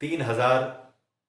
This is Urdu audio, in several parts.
3,000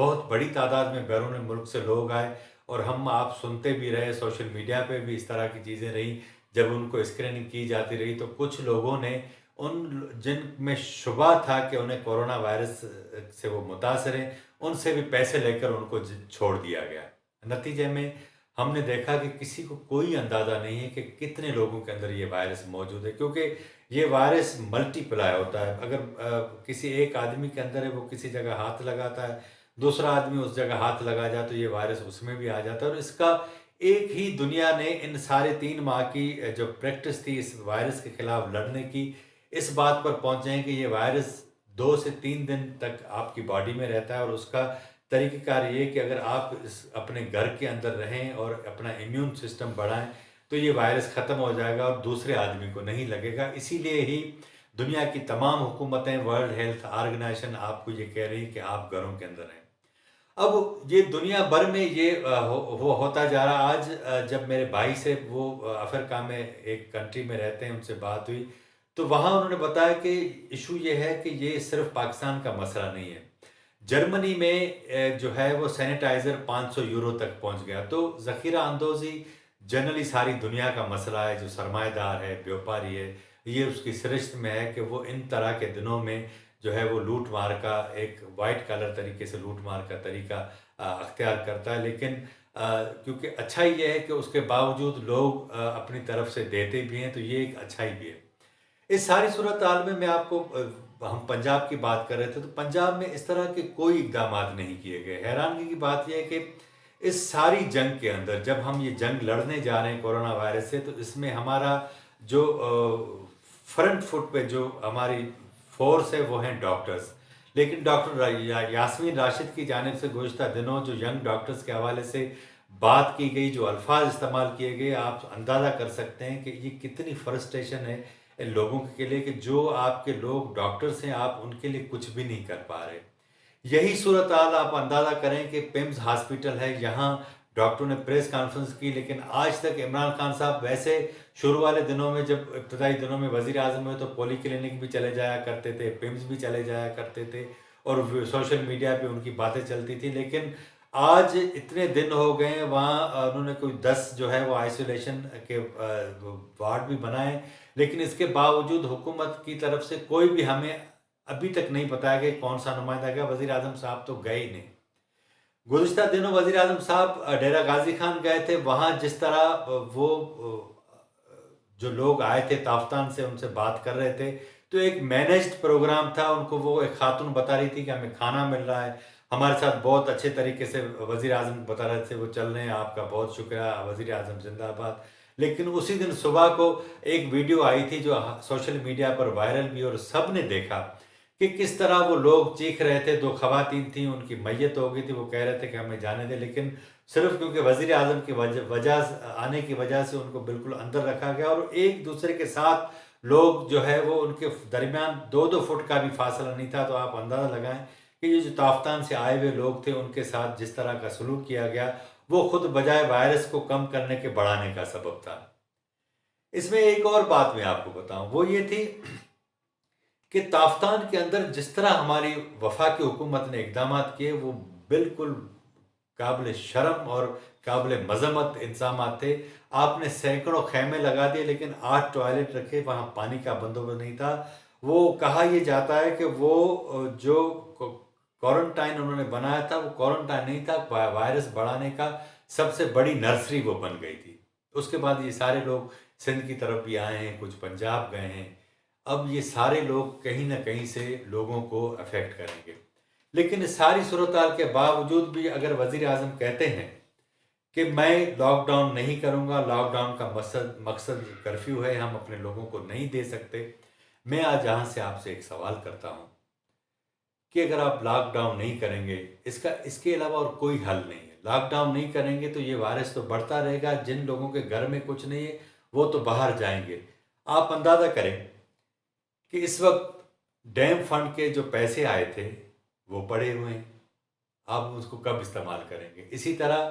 بہت بڑی تعداد میں بیرون ملک سے لوگ آئے، اور ہم آپ سنتے بھی رہے، سوشل میڈیا پہ بھی اس طرح کی چیزیں رہیں، جب ان کو اسکریننگ کی جاتی رہی تو کچھ لوگوں نے ان جن میں شبہ تھا کہ انہیں کورونا وائرس سے وہ متاثر ہیں، ان سے بھی پیسے لے کر ان کو چھوڑ دیا گیا۔ نتیجے میں ہم نے دیکھا کہ کسی کو کوئی اندازہ نہیں ہے کہ کتنے لوگوں کے اندر یہ وائرس موجود ہے، کیونکہ یہ وائرس ملٹی پلائی ہوتا ہے۔ اگر کسی ایک آدمی کے اندر ہے، وہ کسی جگہ ہاتھ لگاتا ہے، دوسرا آدمی اس جگہ ہاتھ لگا جائے تو یہ وائرس اس میں بھی آ جاتا ہے، اور اس کا ایک ہی دنیا نے ان سارے 3 ماہ کی جو پریکٹس تھی اس وائرس کے خلاف لڑنے کی، اس بات پر پہنچے ہیں کہ یہ وائرس 2 سے 3 دن تک آپ کی باڈی میں رہتا ہے، اور اس کا طریقہ کار یہ کہ اگر آپ اپنے گھر کے اندر رہیں اور اپنا امیون سسٹم بڑھائیں تو یہ وائرس ختم ہو جائے گا اور دوسرے آدمی کو نہیں لگے گا۔ اسی لیے ہی دنیا کی تمام حکومتیں، ورلڈ ہیلتھ آرگنائزیشن آپ کو یہ کہہ رہی ہیں کہ آپ گھروں کے اندر رہیں۔ اب یہ دنیا بھر میں یہ وہ ہوتا جا رہا۔ آج جب میرے بھائی سے، وہ افریقہ میں ایک کنٹری میں رہتے ہیں، ان سے بات ہوئی تو وہاں انہوں نے بتایا کہ ایشو یہ ہے کہ یہ صرف پاکستان کا مسئلہ نہیں ہے۔ جرمنی میں جو ہے وہ سینیٹائزر 500 یورو تک پہنچ گیا۔ تو ذخیرہ اندوزی جنرلی ساری دنیا کا مسئلہ ہے، جو سرمایہ دار ہے، بیوپاری ہے، یہ اس کی سرشت میں ہے کہ وہ ان طرح کے دنوں میں جو ہے وہ لوٹ مار کا ایک وائٹ کالر طریقے سے لوٹ مار کا طریقہ اختیار کرتا ہے۔ لیکن کیونکہ اچھائی یہ ہے کہ اس کے باوجود لوگ اپنی طرف سے دیتے بھی ہیں، تو یہ ایک اچھائی بھی ہے۔ اس ساری صورتحال میں آپ کو ہم پنجاب کی بات کر رہے تھے، تو پنجاب میں اس طرح کے کوئی اقدامات نہیں کیے گئے۔ حیرانگی کی بات یہ ہے کہ اس ساری جنگ کے اندر جب ہم یہ جنگ لڑنے جا رہے ہیں کورونا وائرس سے، تو اس میں ہمارا جو فرنٹ فٹ پہ جو ہماری فورس ہے وہ ہیں ڈاکٹرز۔ لیکن ڈاکٹر یاسمین راشد کی جانب سے گزشتہ دنوں جو ینگ ڈاکٹرز کے حوالے سے بات کی گئی، جو الفاظ استعمال کیے گئے، آپ اندازہ کر سکتے ہیں کہ یہ کتنی فرسٹریشن ہے ان لوگوں کے لیے کہ جو آپ کے لوگ ڈاکٹرز ہیں، آپ ان کے لیے کچھ بھی نہیں کر پا رہے۔ یہی صورتحال آپ اندازہ کریں کہ پیمز ہاسپٹل ہے، یہاں ڈاکٹروں نے پریس کانفرنس کی، لیکن آج تک عمران خان صاحب ویسے شروع والے دنوں میں، جب ابتدائی دنوں میں وزیر اعظم ہوئے، تو پولی کلینک بھی چلے جایا کرتے تھے، پیمز بھی چلے جایا کرتے تھے، اور سوشل میڈیا پہ ان کی باتیں چلتی تھی۔ لیکن آج اتنے دن ہو گئے ہیں، وہاں انہوں نے کوئی 10 جو ہے وہ آئسولیشن کے وارڈ بھی بنائے، لیکن اس کے باوجود حکومت کی طرف سے کوئی بھی ہمیں ابھی تک نہیں بتایا کہ کون سا نمائندہ گیا۔ وزیر اعظم صاحب تو گئے ہی نہیں۔ گزشتہ دنوں وزیر اعظم صاحب ڈیرہ غازی خان گئے تھے، وہاں جس طرح وہ جو لوگ آئے تھے تافتان سے، ان سے بات کر رہے تھے، تو ایک مینجڈ پروگرام تھا۔ ان کو وہ ایک خاتون بتا رہی تھی کہ ہمیں کھانا مل رہا ہے، ہمارے ساتھ بہت اچھے طریقے سے وزیر اعظم بتا رہے تھے وہ چل رہے ہیں، آپ کا بہت شکریہ، وزیر اعظم زندہ آباد۔ لیکن اسی دن صبح کو ایک ویڈیو آئی تھی جو سوشل میڈیا پر وائرل بھی، اور سب نے دیکھا کہ کس طرح وہ لوگ چیخ رہے تھے۔ 2 خواتین تھیں، ان کی میت ہو گئی تھی، وہ کہہ رہے تھے کہ ہمیں جانے دیں، لیکن صرف کیونکہ وزیر اعظم کی آنے کی وجہ سے ان کو بالکل اندر رکھا گیا، اور ایک دوسرے کے ساتھ لوگ جو ہے وہ ان کے درمیان 2-2 فٹ کا بھی فاصلہ نہیں تھا۔ تو آپ اندازہ لگائیں کہ یہ جو تافتان سے آئے ہوئے لوگ تھے، ان کے ساتھ جس طرح کا سلوک کیا گیا، وہ خود بجائے وائرس کو کم کرنے کے بڑھانے کا سبب تھا۔ اس میں ایک اور بات میں آپ کو بتاؤں، وہ یہ تھی کہ تافتان کے اندر جس طرح ہماری وفاقی حکومت نے اقدامات کیے، وہ بالکل قابل شرم اور قابل مذمت انتظامات تھے۔ آپ نے سینکڑوں خیمے لگا دیے، لیکن 8 ٹوائلٹ رکھے، وہاں پانی کا بندوبست نہیں تھا۔ وہ کہا یہ جاتا ہے کہ وہ جو کوارنٹائن انہوں نے بنایا تھا، وہ کوارنٹائن نہیں تھا، وائرس بڑھانے کا سب سے بڑی نرسری وہ بن گئی تھی۔ اس کے بعد یہ سارے لوگ سندھ کی طرف بھی آئے ہیں، کچھ پنجاب گئے ہیں۔ اب یہ سارے لوگ کہیں نہ کہیں سے لوگوں کو افیکٹ کریں گے۔ لیکن اس ساری صورتحال کے باوجود بھی اگر وزیر اعظم کہتے ہیں کہ میں لاک ڈاؤن نہیں کروں گا، لاک ڈاؤن کا مقصد کرفیو ہے، ہم اپنے لوگوں کو نہیں دے سکتے، میں آج یہاں سے آپ سے ایک سوال کرتا ہوں کہ اگر آپ لاک ڈاؤن نہیں کریں گے، اس کے علاوہ اور کوئی حل نہیں ہے۔ لاک ڈاؤن نہیں کریں گے تو یہ وائرس تو بڑھتا رہے گا، جن لوگوں کے گھر میں کچھ نہیں ہے وہ تو باہر جائیں گے۔ آپ اندازہ کریں کہ اس وقت ڈیم فنڈ کے جو پیسے آئے تھے وہ پڑے ہوئے ہیں، آپ اس کو کب استعمال کریں گے؟ اسی طرح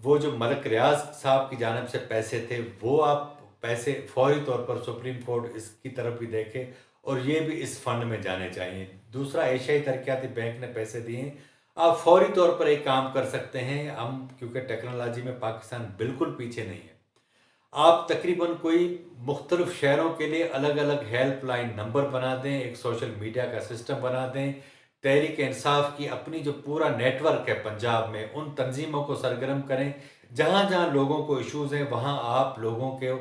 وہ جو ملک ریاض صاحب کی جانب سے پیسے تھے، وہ آپ پیسے فوری طور پر سپریم کورٹ اس کی طرف بھی دیکھے، اور یہ بھی اس فنڈ میں جانے چاہیے۔ دوسرا، ایشیائی ترقیاتی بینک نے پیسے دیے ہیں، آپ فوری طور پر ایک کام کر سکتے ہیں، ہم کیونکہ ٹیکنالوجی میں پاکستان بالکل پیچھے نہیں ہے، آپ تقریباً کوئی مختلف شہروں کے لیے الگ الگ ہیلپ لائن نمبر بنا دیں، ایک سوشل میڈیا کا سسٹم بنا دیں، تحریک انصاف کی اپنی جو پورا نیٹ ورک ہے پنجاب میں، ان تنظیموں کو سرگرم کریں، جہاں جہاں لوگوں کو ایشوز ہیں وہاں آپ لوگوں کے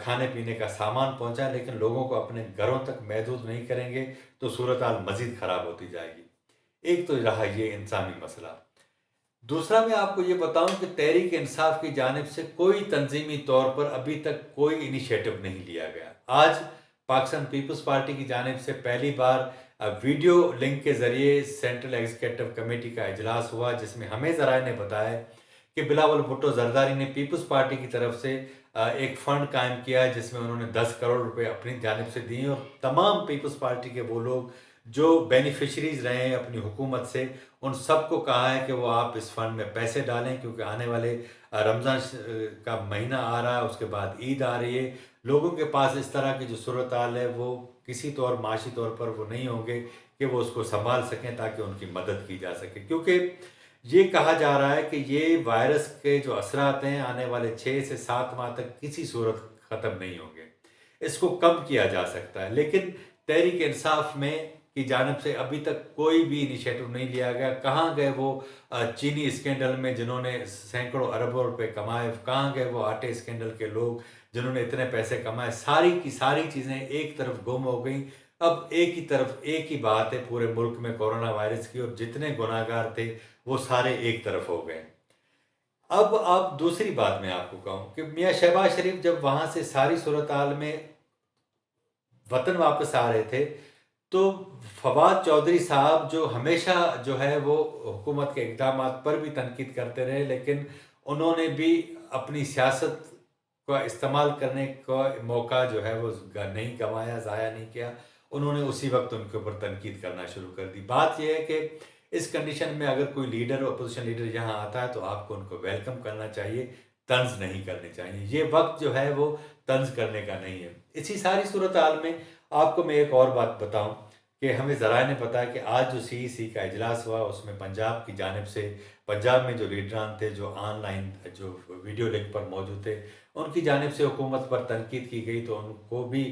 کھانے پینے کا سامان پہنچائیں، لیکن لوگوں کو اپنے گھروں تک محدود نہیں کریں گے تو صورتحال مزید خراب ہوتی جائے گی۔ ایک تو رہا یہ انسانی مسئلہ۔ دوسرا میں آپ کو یہ بتاؤں کہ تحریک انصاف کی جانب سے کوئی تنظیمی طور پر ابھی تک کوئی انیشیٹو نہیں لیا گیا۔ آج پاکستان پیپلز پارٹی کی جانب سے پہلی بار ویڈیو لنک کے ذریعے سینٹرل ایگزیکٹو کمیٹی کا اجلاس ہوا، جس میں ہمیں ذرائع نے بتایا کہ بلاول بھٹو زرداری نے پیپلز پارٹی کی طرف سے ایک فنڈ قائم کیا ہے، جس میں انہوں نے 10 کروڑ روپے اپنی جانب سے دیے، اور تمام پیپلز پارٹی کے وہ لوگ جو بینیفیشریز رہے ہیں اپنی حکومت سے، ان سب کو کہا ہے کہ وہ آپ اس فنڈ میں پیسے ڈالیں، کیونکہ آنے والے رمضان کا مہینہ آ رہا ہے، اس کے بعد عید آ رہی ہے، لوگوں کے پاس اس طرح کی جو صورتحال ہے وہ کسی طور معاشی طور پر وہ نہیں ہوں گے کہ وہ اس کو سنبھال سکیں تاکہ ان کی مدد کی جا سکے، کیونکہ یہ کہا جا رہا ہے کہ یہ وائرس کے جو اثرات ہیں آنے والے 6 سے 7 ماہ تک کسی صورت ختم نہیں ہوں گے، اس کو کم کیا جا سکتا ہے، لیکن تحریک انصاف میں کی جانب سے ابھی تک کوئی بھی انیشیٹو نہیں لیا گیا۔ کہاں گئے وہ چینی اسکینڈل میں جنہوں نے سینکڑوں اربوں روپے کمائے؟ کہاں گئے وہ آٹے اسکینڈل کے لوگ جنہوں نے اتنے پیسے کمائے؟ ساری کی ساری چیزیں ایک طرف گم ہو گئیں۔ اب ایک ہی طرف ایک ہی بات ہے پورے ملک میں کورونا وائرس کی، اور جتنے گناہگار تھے وہ سارے ایک طرف ہو گئے۔ اب آپ دوسری بات میں آپ کو کہوں کہ میاں شہباز شریف جب وہاں سے ساری صورتحال میں وطن واپس آ رہے تھے تو فواد چودھری صاحب جو ہمیشہ جو ہے وہ حکومت کے اقدامات پر بھی تنقید کرتے رہے، لیکن انہوں نے بھی اپنی سیاست کا استعمال کرنے کا موقع جو ہے وہ نہیں گنوایا، ضائع نہیں کیا، انہوں نے اسی وقت ان کے اوپر تنقید کرنا شروع کر دی۔ بات یہ ہے کہ اس کنڈیشن میں اگر کوئی لیڈر اپوزیشن لیڈر یہاں آتا ہے تو آپ کو ان کو ویلکم کرنا چاہیے، طنز نہیں کرنی چاہیے، یہ وقت جو ہے وہ طنز کرنے کا نہیں ہے۔ اسی ساری صورتحال میں آپ کو میں ایک اور بات بتاؤں کہ ہمیں ذرائع نے بتایا کہ آج جو سی ای سی کا اجلاس ہوا اس میں پنجاب کی جانب سے، پنجاب میں جو لیڈران تھے جو آن لائن جو ویڈیو لنک پر موجود تھے، ان کی جانب سے حکومت پر تنقید کی گئی، تو ان کو بھی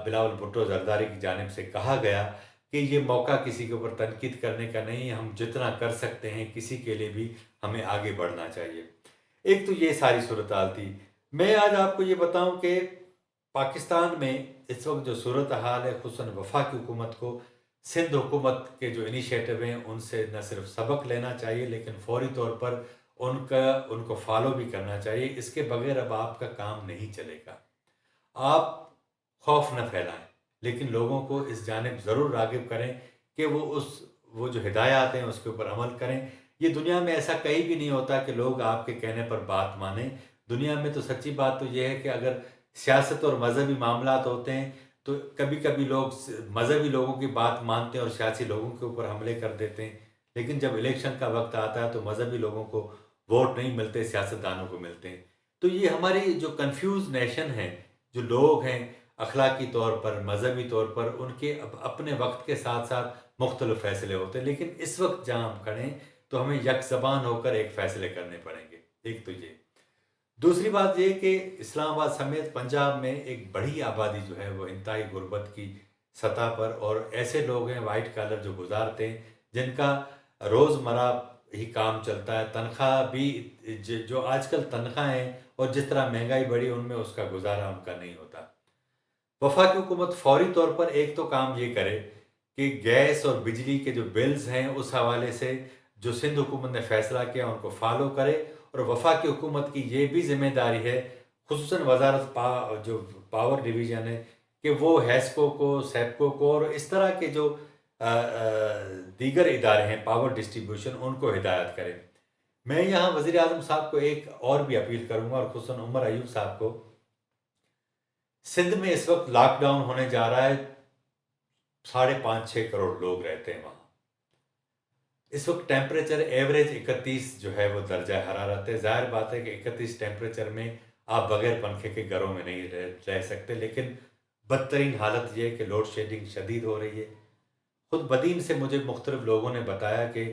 بلاول بھٹو زرداری کی جانب سے کہا گیا کہ یہ موقع کسی کے اوپر تنقید کرنے کا نہیں ہے، ہم جتنا کر سکتے ہیں کسی کے لیے بھی ہمیں آگے بڑھنا چاہیے۔ ایک تو یہ ساری صورتحال تھی۔ میں آج آپ کو یہ بتاؤں کہ پاکستان میں اس وقت جو صورتحال ہے، خصوصاً وفاقی حکومت کو سندھ حکومت کے جو انیشیٹو ہیں ان سے نہ صرف سبق لینا چاہیے لیکن فوری طور پر ان کو فالو بھی کرنا چاہیے۔ اس کے بغیر اب آپ کا کام نہیں چلے گا۔ آپ خوف نہ پھیلائیں لیکن لوگوں کو اس جانب ضرور راغب کریں کہ وہ جو ہدایات ہیں اس کے اوپر عمل کریں۔ یہ دنیا میں ایسا کہیں بھی نہیں ہوتا کہ لوگ آپ کے کہنے پر بات مانیں۔ دنیا میں تو سچی بات تو یہ ہے کہ اگر سیاست اور مذہبی معاملات ہوتے ہیں تو کبھی کبھی لوگ مذہبی لوگوں کی بات مانتے ہیں اور سیاسی لوگوں کے اوپر حملے کر دیتے ہیں، لیکن جب الیکشن کا وقت آتا ہے تو مذہبی لوگوں کو ووٹ نہیں ملتے، سیاستدانوں کو ملتے ہیں۔ تو یہ ہماری جو کنفیوز نیشن ہے، جو لوگ ہیں اخلاقی طور پر، مذہبی طور پر، ان کے اپنے وقت کے ساتھ ساتھ مختلف فیصلے ہوتے ہیں، لیکن اس وقت جہاں ہم کھڑے ہیں تو ہمیں یک زبان ہو کر ایک فیصلے کرنے پڑیں گے۔ ایک تو یہ۔ دوسری بات یہ کہ اسلام آباد سمیت پنجاب میں ایک بڑی آبادی جو ہے وہ انتہائی غربت کی سطح پر، اور ایسے لوگ ہیں وائٹ کالر جو گزارتے ہیں جن کا روزمرہ ہی کام چلتا ہے، تنخواہ بھی جو آج کل تنخواہیں ہیں اور جس طرح مہنگائی بڑھی ان میں اس کا گزارا ان کا نہیں ہوتا۔ وفاقی حکومت فوری طور پر ایک تو کام یہ کرے کہ گیس اور بجلی کے جو بلز ہیں اس حوالے سے جو سندھ حکومت نے فیصلہ کیا ان کو فالو کرے، اور وفاقی حکومت کی یہ بھی ذمہ داری ہے، خصوصاً وزارت جو پاور ڈویژن ہے، کہ وہ ہیسکو کو، سیپکو کو اور اس طرح کے جو دیگر ادارے ہیں پاور ڈسٹریبیوشن، ان کو ہدایت کرے۔ میں یہاں وزیر اعظم صاحب کو ایک اور بھی اپیل کروں گا، اور خصوصاً عمر ایوب صاحب کو۔ سندھ میں اس وقت لاک ڈاؤن ہونے جا رہا ہے، 5.5-6 کروڑ لوگ رہتے ہیں وہاں۔ اس وقت ٹیمپریچر ایوریج 31 جو ہے وہ درجہ حرارت ہے۔ ظاہر بات ہے کہ 31 ٹیمپریچر میں آپ بغیر پنکھے کے گھروں میں نہیں رہ سکتے، لیکن بدترین حالت یہ ہے کہ لوڈ شیڈنگ شدید ہو رہی ہے۔ خود بدین سے مجھے مختلف لوگوں نے بتایا کہ